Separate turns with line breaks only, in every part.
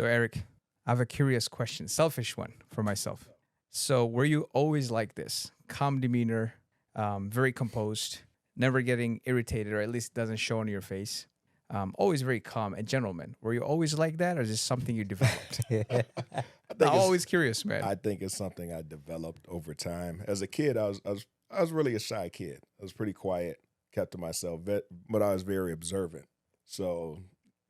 So, Eric, I have a curious question, selfish one for myself. So, were you always like this? Calm demeanor, very composed, never getting irritated, or at least doesn't show on your face. Always very calm, a gentleman. Were you always like that, or is this something you developed?
I
I'm
think it's
always curious, man.
I think it's something I developed over time. As a kid, I was really a shy kid. I was pretty quiet, kept to myself, but I was very observant. So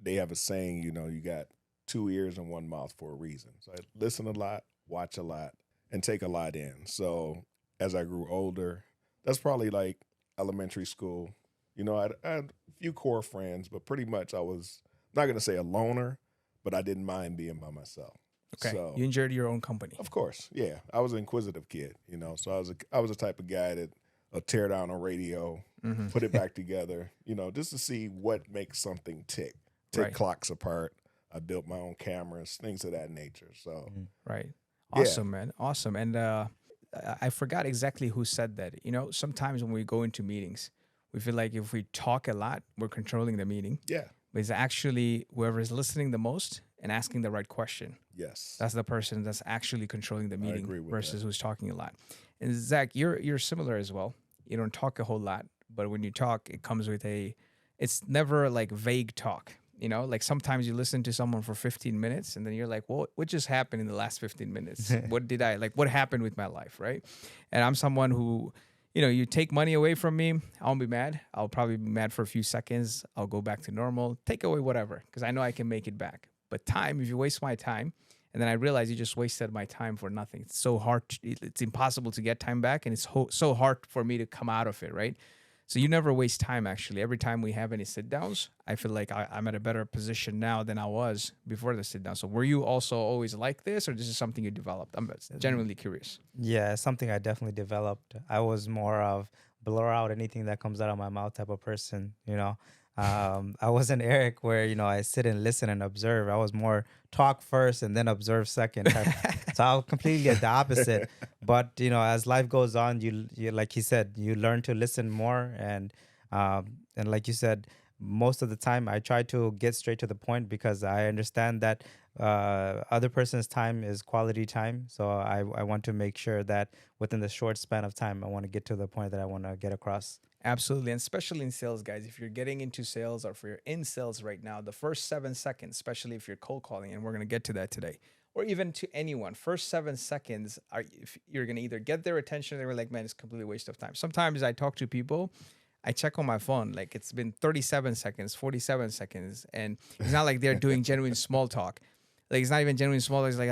they have a saying, you got two ears and one mouth for a reason. So I listen a lot, watch a lot, and take a lot in. So as I grew older, that's probably like elementary school. I had a few core friends, but pretty much I was not going to say a loner, but I didn't mind being by myself.
Okay,
So
you enjoyed your own company.
of course, yeah, I was an inquisitive kid. So I was the type of guy that tear down a radio,
Hmm.
put it back together, just to see what makes something tick. Take
Right,
clocks apart. I built my own cameras, things of that nature. So
right.
yeah,
Awesome, man. Awesome. And I forgot exactly who said that. Sometimes when we go into meetings, we feel like if we talk a lot, we're controlling the meeting.
yeah,
But it's actually whoever is listening the most and asking the right question.
yes,
That's the person that's actually controlling the meeting
agree with
versus
that.
who's talking a lot. And Zach, you're similar as well. You don't talk a whole lot, but when you talk, it comes with it's never like vague talk. Like sometimes you listen to someone for 15 minutes and then you're like, well, what just happened in the last 15 minutes? What happened with my life? Right. And I'm someone who, you take money away from me, I won't be mad. I'll probably be mad for a few seconds. I'll go back to normal, take away whatever, because I know I can make it back. But time, if you waste my time, and then I realize you just wasted my time for nothing. It's so hard. It's impossible to get time back, and it's so hard for me to come out of it, right? So you never waste time, actually. Every time we have any sit downs, I feel like I'm at a better position now than I was before the sit down. So were you also always like this, or this is something you developed? I'm genuinely curious.
Yeah, it's something I definitely developed. I was more of blur out anything that comes out of my mouth type of person. I wasn't Eric where, I sit and listen and observe. I was more talk first and then observe second type. So I was completely the opposite. But, as life goes on, you like he said, you learn to listen more. And like you said, most of the time I try to get straight to the point because I understand that other person's time is quality time. So I want to make sure that within the short span of time, I want to get to the point that I want to get across.
Absolutely. And especially in sales, guys, if you're getting into sales or if you're in sales right now, the first 7 seconds, especially if you're cold calling, and we're going to get to that today, or even to anyone, first 7 seconds, if you're going to either get their attention, they were like, man, it's a completely waste of time. Sometimes I talk to people, I check on my phone, like it's been 37 seconds, 47 seconds, and it's not like they're doing genuine small talk. Like it's not even genuine small. It's like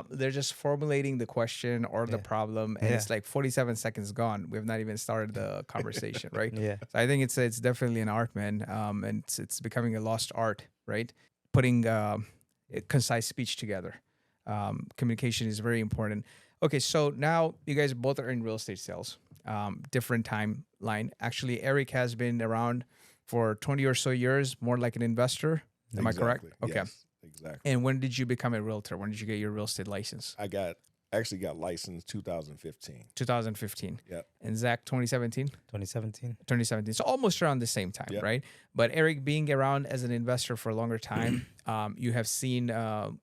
they're just formulating the question or the
Yeah.
problem, and
Yeah.
it's like 47 seconds gone. We have not even started the conversation, right?
Yeah.
So I think it's definitely an art, man, and it's becoming a lost art, right? Putting concise speech together. Communication is very important. Okay, so now you guys both are in real estate sales. Different timeline. Actually, Eric has been around for 20 or so years, more like an investor. Am I correct?
Exactly.
Okay.
Yes, exactly.
And when did you become a realtor? When did you get your real estate license?
I actually got licensed 2015.
2015.
Yep.
And Zach, 2017?
2017.
2017. So almost around the same time,
Yep.
right? But Eric, being around as an investor for a longer time, you have seen, do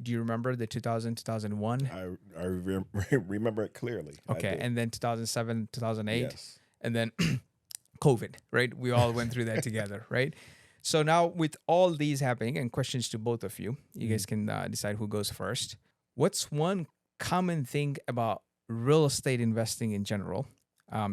you remember the 2000, 2001?
I remember it clearly. I
Okay.
do.
And then 2007, 2008.
Yes.
And then COVID, right? We all went through that together, right? So now with all these happening, and questions to both of you, you guys can decide who goes first. What's one common thing about real estate investing in general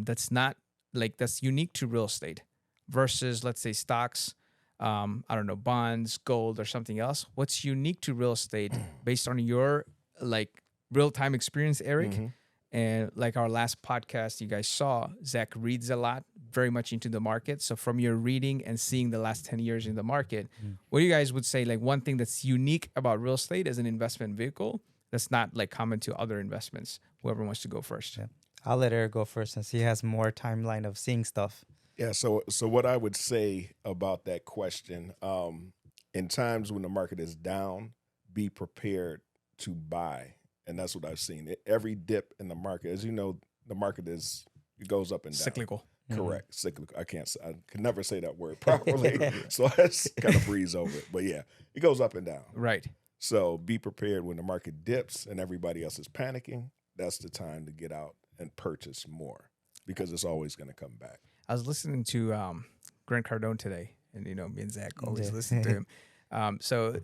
that's not like that's unique to real estate versus, let's say, stocks, I don't know, bonds, gold, or something else? What's unique to real estate based on your like real time experience, Eric?
Mhm.
And like our last podcast, you guys saw, Zach reads a lot, very much into the market. So from your reading and seeing the last 10 years in the market, what do you guys would say, like one thing that's unique about real estate as an investment vehicle that's not like common to other investments? Whoever wants to go first.
Yeah. I'll let Eric go first since he has more timeline of seeing stuff.
Yeah. So what I would say about that question, in times when the market is down, be prepared to buy, and that's what I've seen. Every dip in the market, as you know, the market it goes up and down.
Cyclical.
Correct. Cyclical. I could never say that word properly, so I just kind of breeze over it. But yeah, it goes up and down.
Right.
So be prepared when the market dips and everybody else is panicking. That's the time to get out and purchase more because it's always going to come back.
I was listening to Grant Cardone today, and me and Zach always listen to
Yeah.
him. So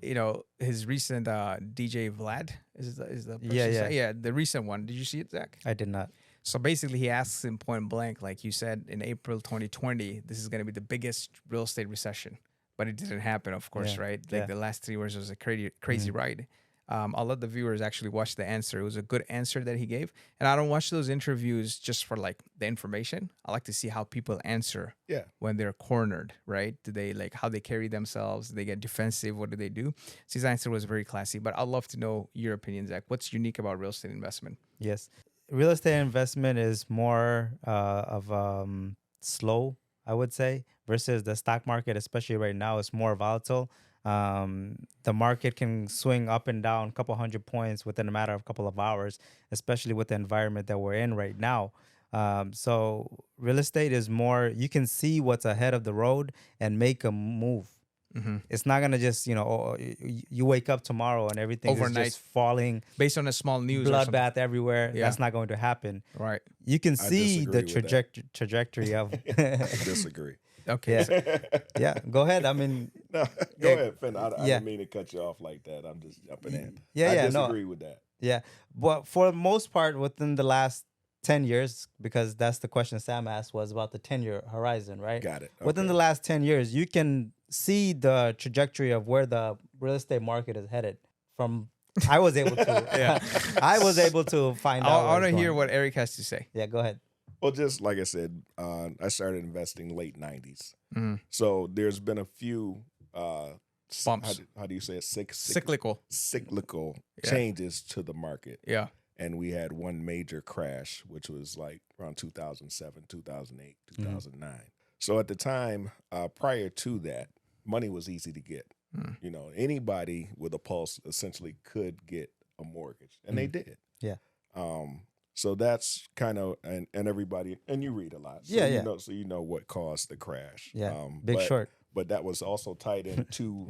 his recent DJ Vlad is the person
Yeah.
the recent one. Did you see it, Zach?
I did not.
So basically, he asks him point blank, like you said, in April 2020, this is going to be the biggest real estate recession, but it didn't happen, of course,
Yeah.
right? Like
Yeah.
the last 3 years was a crazy ride. I'll let the viewers actually watch the answer. It was a good answer that he gave, and I don't watch those interviews just for like the information. I like to see how people answer
Yeah.
when they're cornered, right? Do they like how they carry themselves? Do they get defensive? What do they do? So his answer was very classy, but I'd love to know your opinion, Zach. What's unique about real estate investment?
Yes. Real estate investment is more of slow, I would say, versus the stock market, especially right now, it's more volatile. The market can swing up and down a couple hundred points within a matter of a couple of hours, especially with the environment that we're in right now. So real estate is more, you can see what's ahead of the road and make a move. It's not gonna just you wake up tomorrow and everything
Overnight.
is just falling,
Based on a small news or something.
bloodbath everywhere.
Yeah.
That's not going to happen.
Right.
You can see the
disagree with that.
trajectory of.
I disagree.
Okay.
Yeah.
so-
Yeah, go ahead. I mean,
No, go ahead, Finn. I
Yeah.
didn't mean to cut you off like that. I'm just jumping in.
Yeah,
I
yeah, no.
disagree with that.
yeah, but for the most part, within the last 10 years, because that's the question Sam asked was about the 10-year horizon, right?
Got it.
Within the last 10 years, you can see the trajectory of where the real estate market is headed. From I was able to, I was able to find out.
I
where
want to
it's
hear
going.
what Eric has to say.
Yeah, go ahead.
Well, just like I said, I started investing late 90s.
Mhm.
So there's been a few
Bumps.
How do you say it?
Cyclical.
Cyclical
Yeah.
changes to the market.
Yeah.
And we had one major crash, which was like around 2007, 2008, 2009. So at the time, prior to that, money was easy to get. Anybody with a pulse essentially could get a mortgage, and they did.
Yeah.
So that's kind of and everybody, and you read a lot. So
Yeah,
you
yeah.
know, so you know what caused the crash.
Yeah, Big Short.
But that was also tied into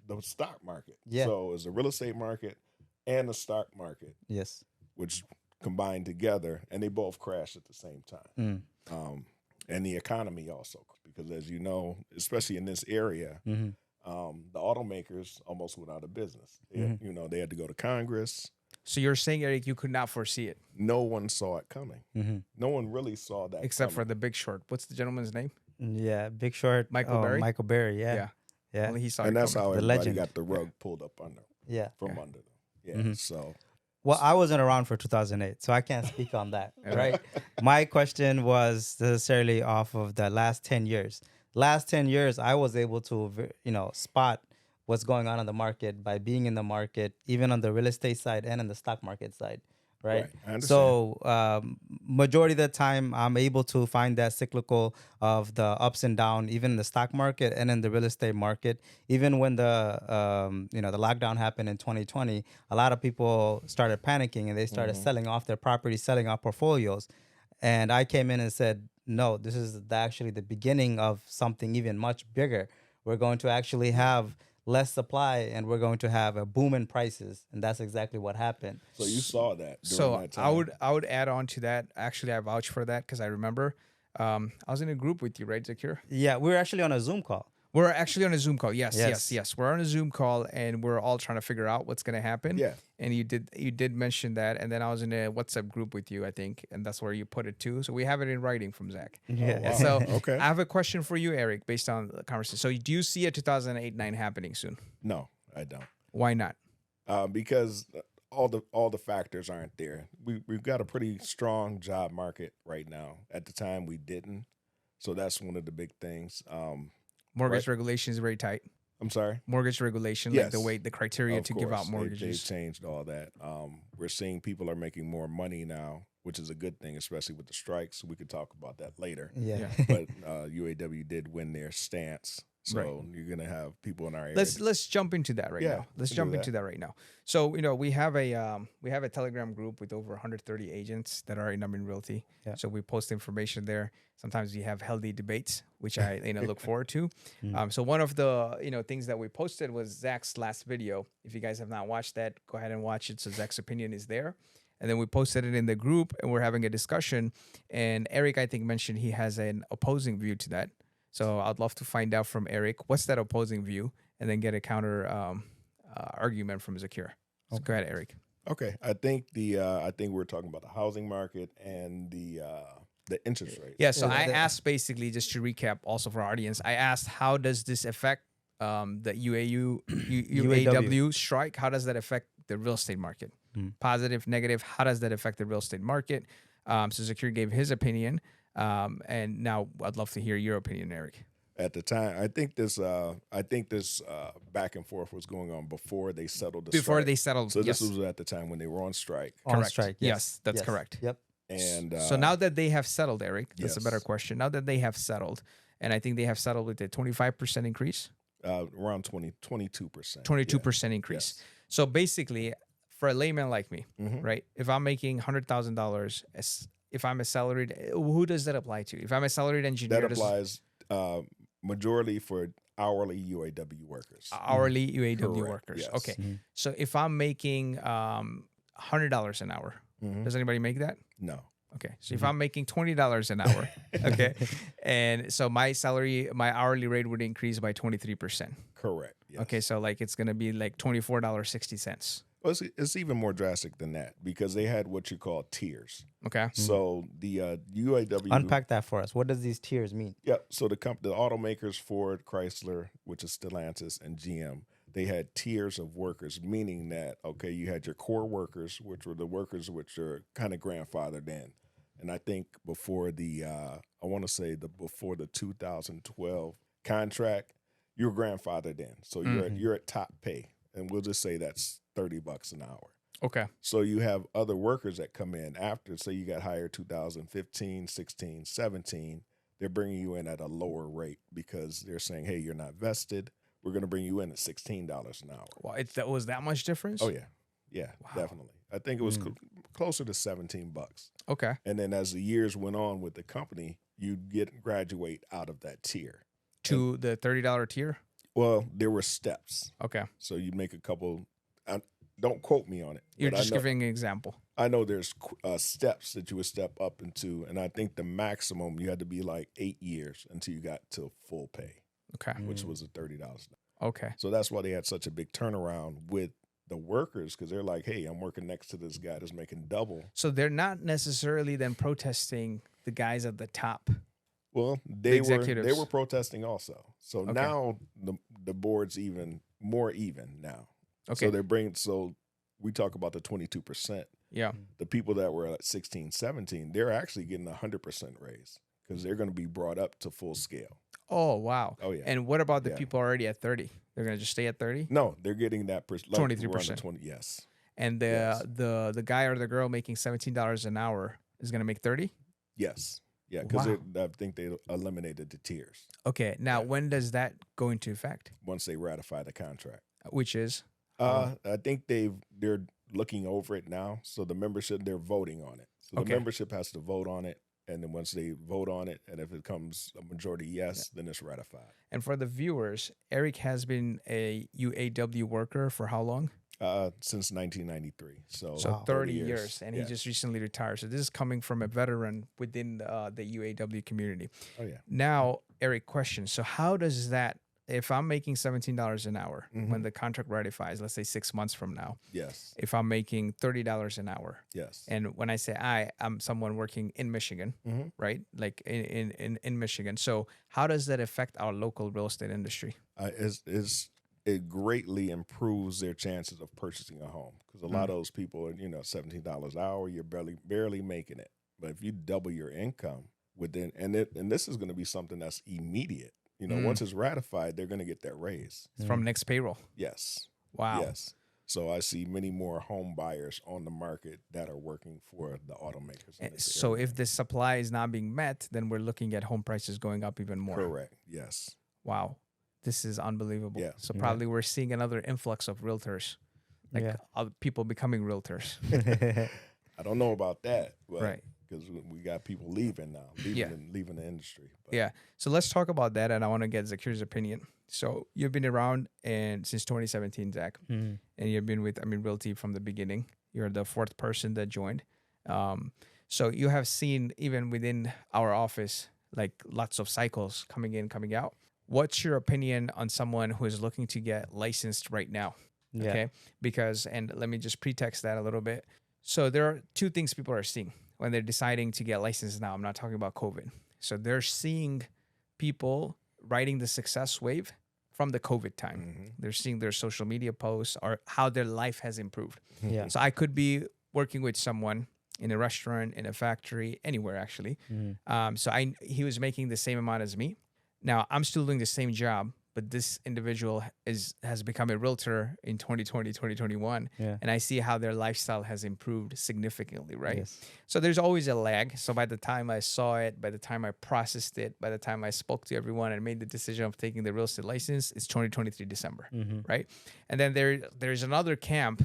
the stock market.
Yeah.
So it was a real estate market and the stock market,
Yes.
which combined together, and they both crashed at the same time. And the economy also, because as you know, especially in this area, the automakers almost went out of business. They had to go to Congress.
So you're saying, Eric, you could not foresee it,
No one saw it coming. No one really saw that
except for
coming.
the Big Short. What's the gentleman's name?
Yeah, Big Short.
Michael Berry?
Michael Berry. Yeah.
Yeah.
Yeah.
Only he saw
And
it
that's
coming.
how
The
everybody
legend.
got the rug pulled up
Yeah.
from under them. Yeah. So
Well, I wasn't around for 2008, so I can't speak on that, right? My question was necessarily off of the last 10 years. Last 10 years, I was able to, spot what's going on in the market by being in the market, even on the real estate side and on the stock market side, right?
I understand.
So majority of the time, I'm able to find that cyclical of the ups and down, even in the stock market and in the real estate market. Even when the the lockdown happened in 2020, a lot of people started panicking and they started selling off their properties, selling off portfolios. And I came in and said, no, this is actually the beginning of something even much bigger. We're going to actually have less supply and we're going to have a boom in prices. And that's exactly what happened.
So you saw that during
So
that time.
I would add on to that. Actually, I vouch for that because I remember I was in a group with you, right, Zakir?
Yeah, we were actually on a Zoom call.
We're actually on a Zoom call. Yes.
Yes.
We're on a Zoom call and we're all trying to figure out what's going to happen.
Yeah.
And you did mention that, and then I was in a WhatsApp group with you, I think, and that's where you put it too. So we have it in writing from Zach.
Yeah.
wow.
So
Okay.
I have a question for you, Eric, based on the conversation. So do you see a 2008-9 happening soon?
No, I don't.
Why not?
Because all the factors aren't there. We've got a pretty strong job market right now. At the time, we didn't. So that's one of the big things.
Mortgage regulation is very tight.
I'm sorry.
Mortgage regulation, like
Yes.
the criteria
Of
to give out
course, they've
mortgages.
changed all that. We're seeing people are making more money now, which is a good thing, especially with the strikes. We could talk about that later.
Yeah.
But UAW did win their stance. So you're gonna have people in our area.
Let's jump into that right
Yeah,
now. Let's
we can
jump
do
into that right now. So we have a Telegram group with over 130 agents that are in Realty.
Yeah.
So we post information there. Sometimes we have healthy debates, which I look forward to. So one of the things that we posted was Zach's last video. If you guys have not watched that, go ahead and watch it. So Zach's opinion is there. And then we posted it in the group, and we're having a discussion. And Eric, I think, mentioned he has an opposing view to that. So I'd love to find out from Eric what's that opposing view, and then get a counter argument from Zakir. So go ahead, Eric.
Okay, I think we're talking about the housing market and the interest rates.
Yeah. So
Yeah,
I asked, basically, just to recap, also for our audience, I asked, how does this affect the UAW strike? How does that affect the real estate market? Positive, negative. How does that affect the real estate market? So Zakir gave his opinion, and now I'd love to hear your opinion, Eric.
At the time, I think this back and forth was going on before they settled the
Before
strike.
they settled,
So
yes.
this was at the time when they were on strike.
On
Correct.
strike.
Yes, that's correct.
Yep.
And
So now that they have settled, Eric, that's a better
Yes.
question. Now that they have settled, and I think they have settled with a 25% increase,
around 22%.
22% increase.
Yes.
So basically, for a layman like me,
Mhm.
right? If I'm making $100,000, if I'm a salaried, who does that apply to? If I'm a salaried engineer,
That applies majority for hourly UAW workers.
hourly UAW
Correct,
workers.
yes.
Okay. So if I'm making $100 an hour,
Mhm.
does anybody make that?
No.
Okay. So if I'm making $20 an hour, okay, and so my hourly rate would increase by 23%.
Correct. Yes.
Okay. So like it's gonna be like $24.60.
Well, it's even more drastic than that because they had what you call tiers.
Okay.
So the UAW
Unpack that for us. What does these tiers mean?
Yeah, so the automakers, Ford, Chrysler, which is Stellantis, and GM, they had tiers of workers, meaning that, okay, you had your core workers, which were the workers which are kind of grandfathered in. And I think before before the 2012 contract, you're grandfathered in. So you're at top pay. And we'll just say that's $30 an hour.
Okay.
So you have other workers that come in after. So you got hired 2015, 16, 17. They're bringing you in at a lower rate because they're saying, hey, you're not vested. We're going to bring you in at $16 an hour.
Well, that was that much difference?
Oh, yeah. Yeah, definitely. I think it was closer to $17.
Okay.
And then as the years went on with the company, you graduate out of that tier.
To the $30 tier?
Well, there were steps.
Okay.
So you make a couple. Don't quote me on it.
You're
but
just
I know,
giving an example.
I know there's steps that you would step up into, and I think the maximum you had to be like 8 years until you got to full pay,
Okay.
which was a $30.
Okay.
So that's why they had such a big turnaround with the workers because they're like, hey, I'm working next to this guy that's making double.
So they're not necessarily then protesting the guys at the top.
Well, they
executives.
were protesting also. So now the board's even more even now.
Okay.
So we talk about the 22%.
Yeah.
The people that were at 16, 17, they're actually getting a 100% raise because they're going to be brought up to full scale.
Oh, wow.
Oh, yeah.
And what about the
Yeah.
people already at 30? They're going to just stay at 30?
No, they're getting that
23%.
20, yes.
And
Yes.
the guy or the girl making $17 an hour is going to make 30?
Yes. Yeah, because
Wow.
I think they eliminated the tiers
Okay. Now, when does that go into effect?
once they ratify the contract.
Which is?
I think they're looking over it now. So the membership, they're voting on it. So the
Okay.
membership has to vote on it. And then once they vote on it, and if it comes a majority yes, then it's ratified.
And for the viewers, Eric has been a UAW worker for how long?
Since 1993. So,
So 30 years. And
Yeah.
he just recently retired. So this is coming from a veteran within the UAW community.
Oh, yeah.
Now, Eric, question. So how does that, if I'm making $17 an hour when the contract ratifies, let's say 6 months from now,
Yes.
if I'm making $30 an hour,
Yes.
and when I say I'm someone working in Michigan, right? Like in Michigan. So how does that affect our local real estate industry?
It greatly improves their chances of purchasing a home because a lot of those people are, $17 an hour, you're barely making it. But if you double your income within, and this is going to be something that's immediate. Once it's ratified, they're going to get that raise.
It's from next payroll.
Yes.
Wow.
Yes. So I see many more home buyers on the market that are working for the automakers. in this
So
area.
if the supply is not being met, then we're looking at home prices going up even more.
Correct. Yes.
Wow. This is unbelievable.
Yeah.
So
Yeah.
probably we're seeing another influx of realtors, like
Yeah.
other people becoming realtors.
I don't know about that, but
Right.
because we got people leaving now,
Yeah.
leaving the industry. But
Yeah. So let's talk about that, and I want to get Zakir's opinion. So you've been around and since 2017, Zach,
Mhm.
and you've been with Realty from the beginning. You're the fourth person that joined. So you have seen even within our office, like lots of cycles coming in, coming out. What's your opinion on someone who is looking to get licensed right now?
Yeah.
Okay. Because, and let me just pretext that a little bit. So there are two things people are seeing when they're deciding to get licensed now. I'm not talking about COVID. So they're seeing people riding the success wave from the COVID time.
Mhm.
They're seeing their social media posts or how their life has improved.
Yeah.
So I could be working with someone in a restaurant, in a factory, anywhere actually.
Mhm.
So he was making the same amount as me. Now I'm still doing the same job, but this individual has become a realtor in 2020, 2021.
Yeah.
And I see how their lifestyle has improved significantly, right?
Yes.
So there's always a lag. So by the time I saw it, by the time I processed it, by the time I spoke to everyone and made the decision of taking the real estate license, it's 2023 December,
Mhm.
right? And then there's another camp.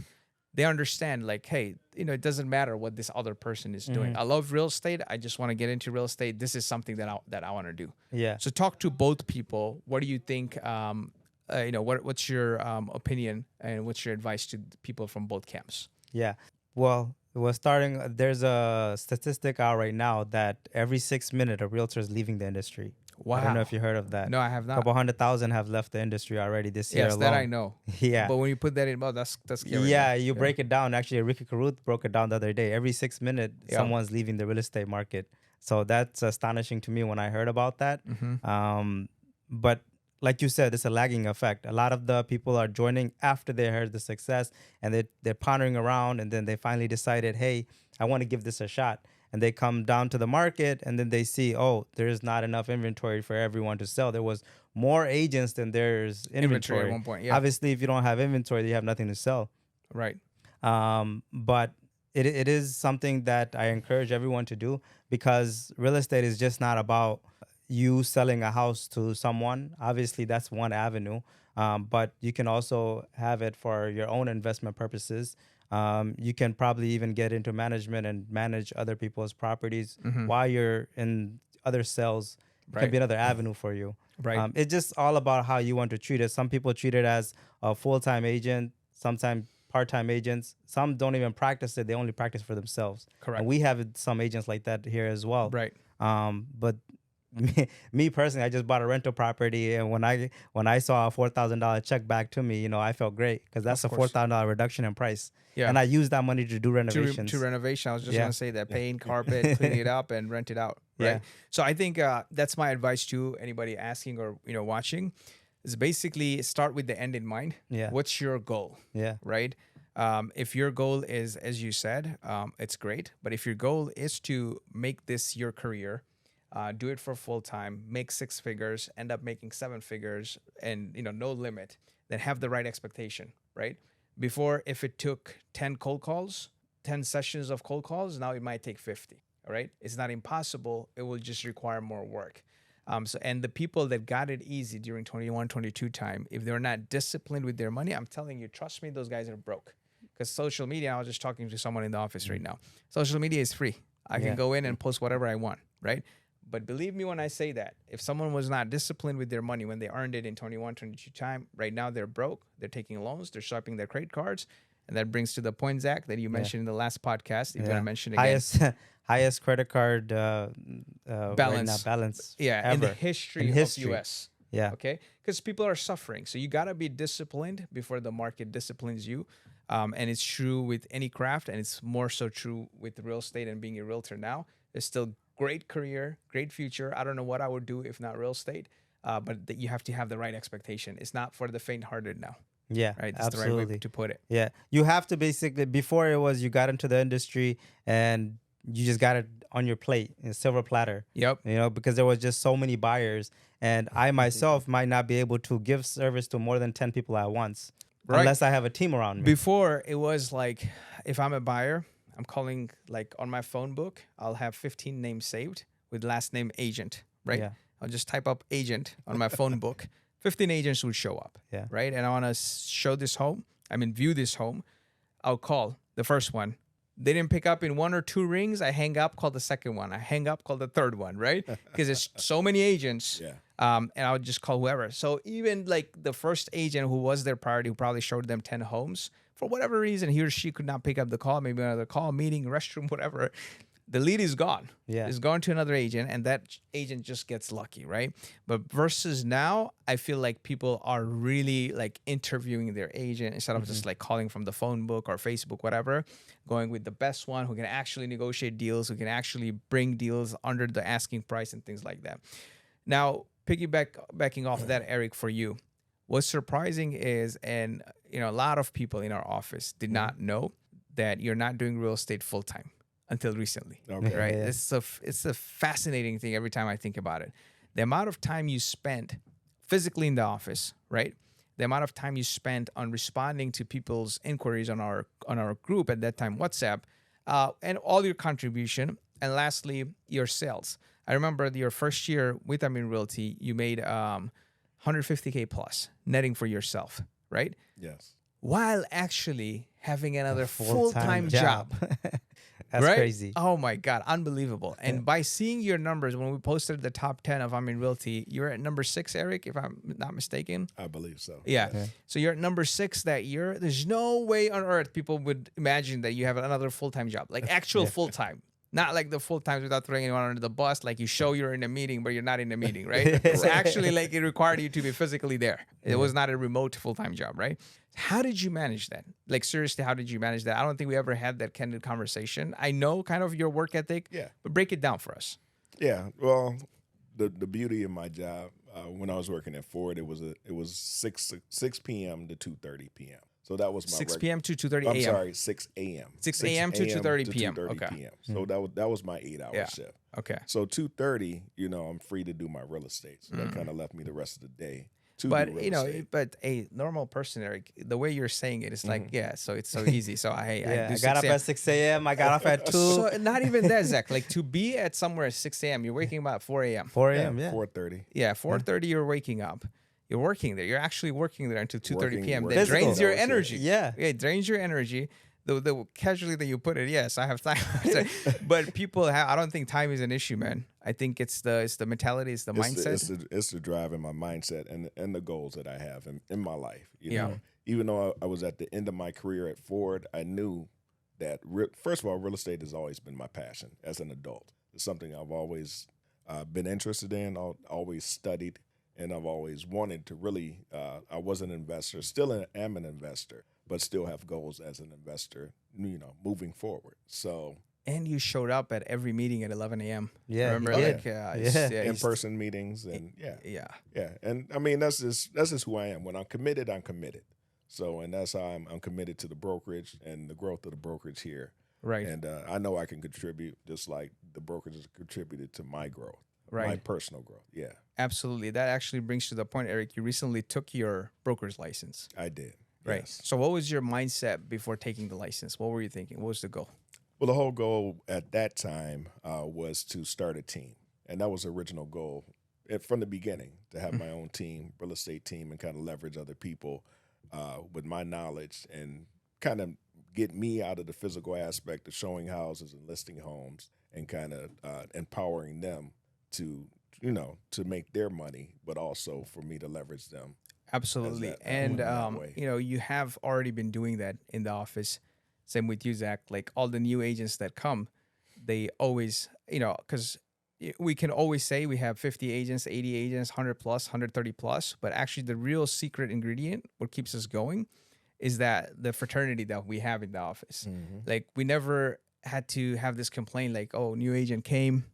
They understand like, hey, it doesn't matter what this other person is doing.
Mhm.
I love real estate. I just want to get into real estate. This is something that I want to do.
Yeah.
So talk to both people. What do you think? What's your opinion and what's your advice to people from both camps?
Yeah. Well, we're starting. There's a statistic out right now that every 6 minutes a realtor is leaving the industry.
Wow.
I don't know if you heard of that.
No, I have
A
not.
couple 100,000 have left the industry already this year
Yes,
alone.
that I know.
Yeah.
But when you put that in, that's scary.
Yeah, you break it down. Actually, Ricky Caruth broke it down the other day. Every 6 minutes,
Yeah.
someone's leaving the real estate market. So that's astonishing to me when I heard about that. But like you said, it's a lagging effect. A lot of the people are joining after they heard the success and they're pondering around, and then they finally decided, hey, I want to give this a shot. And they come down to the market and then they see, oh, there's not enough inventory for everyone to sell. There was more agents than there's inventory.
At one point, yeah.
Obviously, if you don't have inventory, you have nothing to sell.
Right.
But it is something that I encourage everyone to do, because real estate is just not about you selling a house to someone. Obviously, that's one avenue. But you can also have it for your own investment purposes. You can probably even get into management and manage other people's properties while you're in other sales. It can be another avenue for you.
Right.
It's just all about how you want to treat it. Some people treat it as a full-time agent, sometimes part-time agents. Some don't even practice it. They only practice for themselves.
Correct.
And we have some agents like that here as well.
Right.
But me personally, I just bought a rental property, and when I saw a $4,000 check back to me, I felt great, because that's a
Of course.
$4,000 reduction in price.
Yeah.
And I used that money to do renovations.
To renovation. I was just
Yeah.
gonna say that, paint, carpet, clean it up, and rent it out. Right.
Yeah.
So I think that's my advice to anybody asking or watching, is basically start with the end in mind.
Yeah.
What's your goal?
Yeah.
Right. If your goal is, as you said, it's great. But if your goal is to make this your career, do it for full time, make 6 figures, end up making 7 figures, and no limit, then have the right expectation, right? Before, if it took 10 cold calls, 10 sessions of cold calls, now it might take 50. All right. It's not impossible. It will just require more work. And the people that got it easy during 21, 22 time, if they're not disciplined with their money, I'm telling you, trust me, those guys are broke. Because social media, I was just talking to someone in the office right now. Social media is free. I
Yeah.
can go in and post whatever I want, right? But believe me when I say that, if someone was not disciplined with their money when they earned it in 21, 22 time, right now they're broke, they're taking loans, they're swiping their credit cards. And that brings to the point, Zach, that you mentioned in the last podcast. You're going to mention again.
Highest credit card
Balance.
right now, balance
Yeah,
ever.
in the history
In history.
of US.
Yeah.
Okay? Because people are suffering. So you got to be disciplined before the market disciplines you. And it's true with any craft, and it's more so true with real estate and being a realtor now. There's still great career, great future. I don't know what I would do if not real estate, but that you have to have the right expectation. It's not for the faint-hearted now.
Yeah,
Right? That's
absolutely.
the right way to put it.
Yeah, you have to basically, before it was you got into the industry and you just got it on your plate in a silver platter.
Yep.
Because there was just so many buyers, and I myself might not be able to give service to more than 10 people at once,
Right.
unless I have a team around me.
Before, it was like, if I'm a buyer, I'm calling, like on my phone book, I'll have 15 names saved with last name agent, right?
Yeah.
I'll just type up agent on my phone book. 15 agents would show up,
Yeah.
right? And I want to view this home. I'll call the first one. They didn't pick up in 1 or 2 rings. I hang up, call the second one. I hang up, call the third one, right? Because there's so many agents.
Yeah.
And I would just call whoever. So even like the first agent who was their priority, who probably showed them 10 homes, for whatever reason, he or she could not pick up the call, maybe another call, meeting, restroom, whatever. The lead is gone.
Yeah.
It's gone to another agent, and that agent just gets lucky, right? But versus now, I feel like people are really like interviewing their agent instead of just like calling from the phone book or Facebook, whatever, going with the best one who can actually negotiate deals, who can actually bring deals under the asking price and things like that. Now, backing off of that, Eric, for you, what's surprising is, and a lot of people in our office did not know that you're not doing real estate full time until recently,
Okay.
right?
Yeah.
It's a fascinating thing every time I think about it. The amount of time you spent physically in the office, right? The amount of time you spent on responding to people's inquiries on our group at that time, WhatsApp, and all your contribution, and lastly, your sales. I remember your first year with Realty, you made 150K plus netting for yourself, right?
Yes.
While actually having another
A
full-time job.
That's
right?
crazy.
Oh my God, unbelievable. And by seeing your numbers, when we posted the top 10 of Realty, you're at number 6, Eric, if I'm not mistaken.
I believe so.
Yeah.
Yeah.
So you're at number 6 that year. There's no way on earth people would imagine that you have another full-time job, like actual full-time. Not like the full times without throwing anyone under the bus, like you show you're in a meeting, but you're not in a meeting, right? It's actually like it required you to be physically there. It was not a remote full-time job, right? How did you manage that? Like, seriously, how did you manage that? I don't think we ever had that candid conversation. I know kind of your work ethic,
Yeah.
but break it down for us.
Yeah. Well, the beauty of my job when I was working at Ford, it was 6 p.m. to 2:30 p.m. So that was my
6 p.m. to 2:30
I'm
a.m.
sorry, 6 a.m.
6 a.m. to 2:30
to
p.m.
2:30
Okay.
p.m. So that was my 8-hour
Yeah.
shift.
Okay.
So 2:30, I'm free to do my real estate. So that kind of left me the rest of the day to
But
do real estate.
but a normal person, Eric, the way you're saying it, it's like, so it's so easy. So I do
I got
6
up
a.m.
at 6 a.m. I got off at 2.
So not even that, Zach. Like to be at somewhere at 6 a.m., you're waking up at 4 a.m.
4 a.m. Yeah.
4:30.
Yeah, 4:30 you're waking up. You're working there. You're actually working there until 2:30
Working-
p.m.
working
That drains your
12 hours,
energy.
yeah.
It drains your energy. The casually that you put it, yes, I have time. But people have. I don't think time is an issue, man. I think it's the mentality, it's the mindset.
It's the drive and my mindset and the goals that I have in my life.
Yeah.
Even though I was at the end of my career at Ford, I knew that first of all, real estate has always been my passion as an adult. It's something I've always been interested in. Always studied, and I've always wanted to really. I was an investor, still am an investor, but still have goals as an investor. Moving forward. So.
And you showed up at every meeting at 11 a.m.
Yeah,
Remember,
he did.
like,
In-person meetings and
yeah.
and I mean that's just who I am. When I'm committed, I'm committed. So and that's how I'm committed to the brokerage and the growth of the brokerage here.
Right.
And I know I can contribute just like the brokerage has contributed to my growth,
Right.
my personal growth. Yeah,
Absolutely. That actually brings to the point, Eric. You recently took your broker's license.
I did.
Right.
Yes.
So what was your mindset before taking the license? What were you thinking? What was the goal?
Well, the whole goal at that time was to start a team, and that was the original goal from the beginning, to have my own team, real estate team, and kind of leverage other people with my knowledge and kind of get me out of the physical aspect of showing houses and listing homes and kind of empowering them to make their money, but also for me to leverage them.
Absolutely.
that-
And,
that way.
you have already been doing that in the office. Same with you, Zach. Like all the new agents that come, they always, because we can always say we have 50 agents, 80 agents, 100 plus, 130 plus. But actually, the real secret ingredient, what keeps us going, is that the fraternity that we have in the office. Like we never had to have this complaint like, oh, new agent came,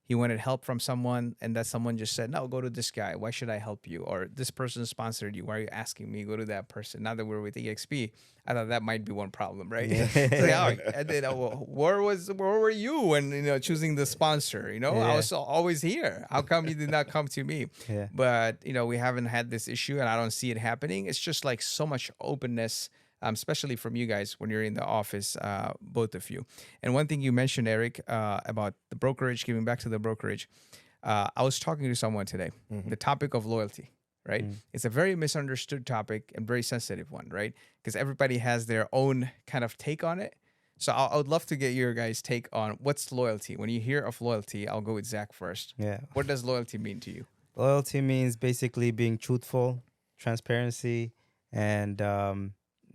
he wanted help from someone, and that someone just said, no, go to this guy. Why should I help you? Or this person sponsored you. Why are you asking me? Go to that person. Now that we're with EXP, I thought that might be one problem, right? And then, where were you when choosing the sponsor? I was always here. How come you did not come to me?
Yeah.
But we haven't had this issue, and I don't see it happening. It's just like so much openness. Especially from you guys when you're in the office, both of you. And one thing you mentioned, Eric, about the brokerage, giving back to the brokerage. I was talking to someone today, the topic of loyalty, right?
Mm.
It's a very misunderstood topic and very sensitive one, right? Because everybody has their own kind of take on it. So I would love to get your guys' take on what's loyalty. When you hear of loyalty, I'll go with Zach first.
Yeah.
What does loyalty mean to you?
Loyalty means basically being truthful, transparency, and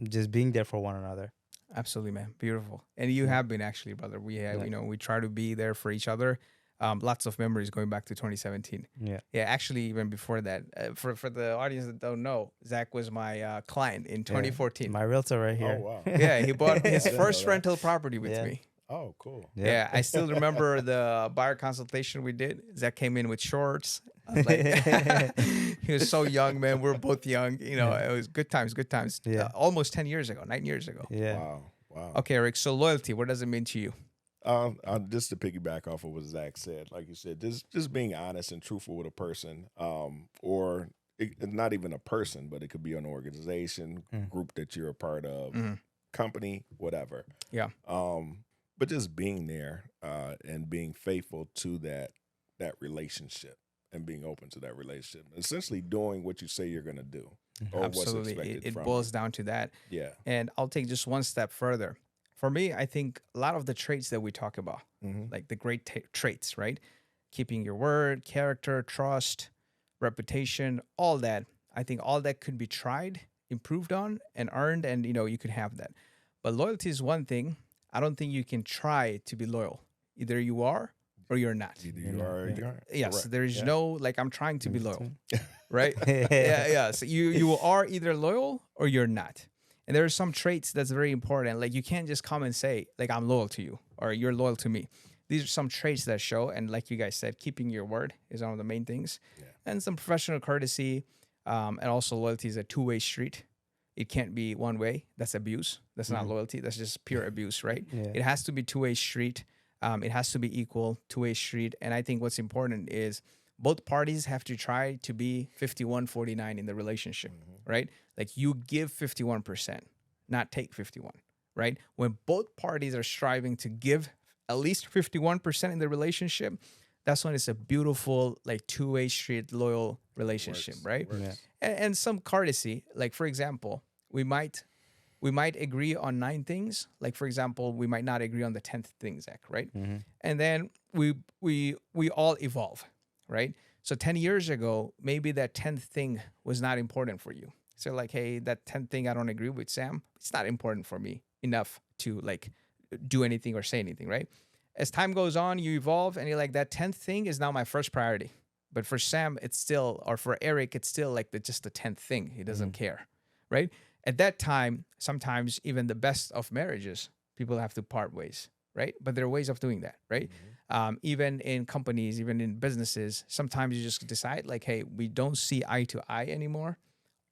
just being there for one another.
Absolutely, man. Beautiful. And you
Yeah.
have been actually, brother. We have,
Yeah.
we try to be there for each other. Lots of memories going back to 2017.
Yeah.
Yeah, actually, even before that, for the audience that don't know, Zach was my client in 2014.
My realtor right
Oh
here.
wow.
Yeah, he bought his
I didn't know
first
that.
rental property with
Yeah.
me.
Oh, cool.
Yeah. I still remember the buyer consultation we did. Zach came in with shorts. I was like, he was so young, man. We're both young. You know, it was good times, good times.
Yeah.
Almost 10 years ago, 9 years ago.
Yeah.
Wow. Wow.
Okay, Eric. So loyalty, what does it mean to you?
Just to piggyback off of what Zach said, like you said, just being honest and truthful with a person, or not even a person, but it could be an organization, group that you're a part of, company, whatever.
Yeah.
But just being there and being faithful to that relationship and being open to that relationship, essentially doing what you say you're going to do, or what's
Absolutely.
expected
It
from
boils
you.
down to that.
Yeah.
And I'll take just one step further. For me, I think a lot of the traits that we talk about, like the great traits, right? Keeping your word, character, trust, reputation, all that. I think all that could be tried, improved on, and earned, and you could have that. But loyalty is one thing. I don't think you can try to be loyal. Either you are or you're not.
Either you are or you aren't.
Yes,
Correct.
there is
Yeah.
no like I'm trying to be loyal, right? Yeah. So you are either loyal or you're not. And there are some traits that's very important. Like you can't just come and say like I'm loyal to you or you're loyal to me. These are some traits that show. And like you guys said, keeping your word is one of the main things.
Yeah.
And some professional courtesy, and also loyalty is a two-way street. It can't be one way. That's abuse. That's not loyalty. That's just pure abuse, right?
Yeah.
It has to be two-way street. It has to be equal, two-way street. And I think what's important is both parties have to try to be 51-49 in the relationship, right? Like you give 51%, not take 51, right? When both parties are striving to give at least 51% in the relationship, that's when it's a beautiful, like two-way street, loyal relationship,
Works.
right?
Works.
Yeah.
And some courtesy, like for example, we might agree on 9 things. Like for example, we might not agree on the 10th thing, Zach, right? And then we all evolve, right? So 10 years ago, maybe that 10th thing was not important for you. So like, hey, that 10th thing I don't agree with Sam, it's not important for me enough to like do anything or say anything, right? As time goes on, you evolve and you're like, that 10th thing is now my first priority. But for Sam, it's still, or for Eric, it's still like just the 10th thing. He doesn't care, right? At that time, sometimes even the best of marriages, people have to part ways, right? But there are ways of doing that, right? Even in companies, even in businesses, sometimes you just decide like, hey, we don't see eye to eye anymore.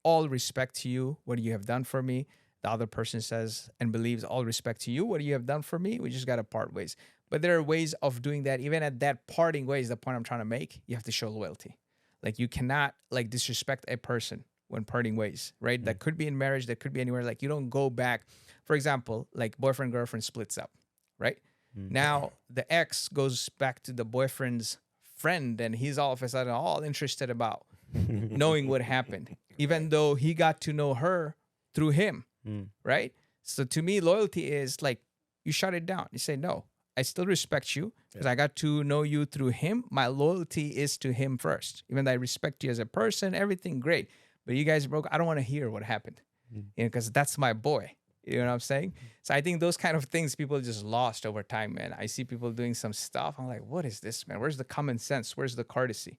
All respect to you, what you have done for me. The other person says and believes all respect to you, what you have done for me. We just got to part ways. But there are ways of doing that. Even at that parting ways, the point I'm trying to make, you have to show loyalty. Like you cannot like disrespect a person when parting ways, right? That could be in marriage, that could be anywhere. Like you don't go back. For example, like boyfriend, girlfriend splits up, right? Now the ex goes back to the boyfriend's friend and he's all of a sudden all interested about knowing what happened, even though he got to know her through him, right? So to me, loyalty is like you shut it down. You say, no, I still respect you because I got to know you through him. My loyalty is to him first. Even though I respect you as a person, everything great. But you guys broke. I don't want to hear what happened, because that's my boy. You know what I'm saying? So I think those kind of things people just lost over time, man. I see people doing some stuff. I'm like, what is this, man? Where's the common sense? Where's the courtesy?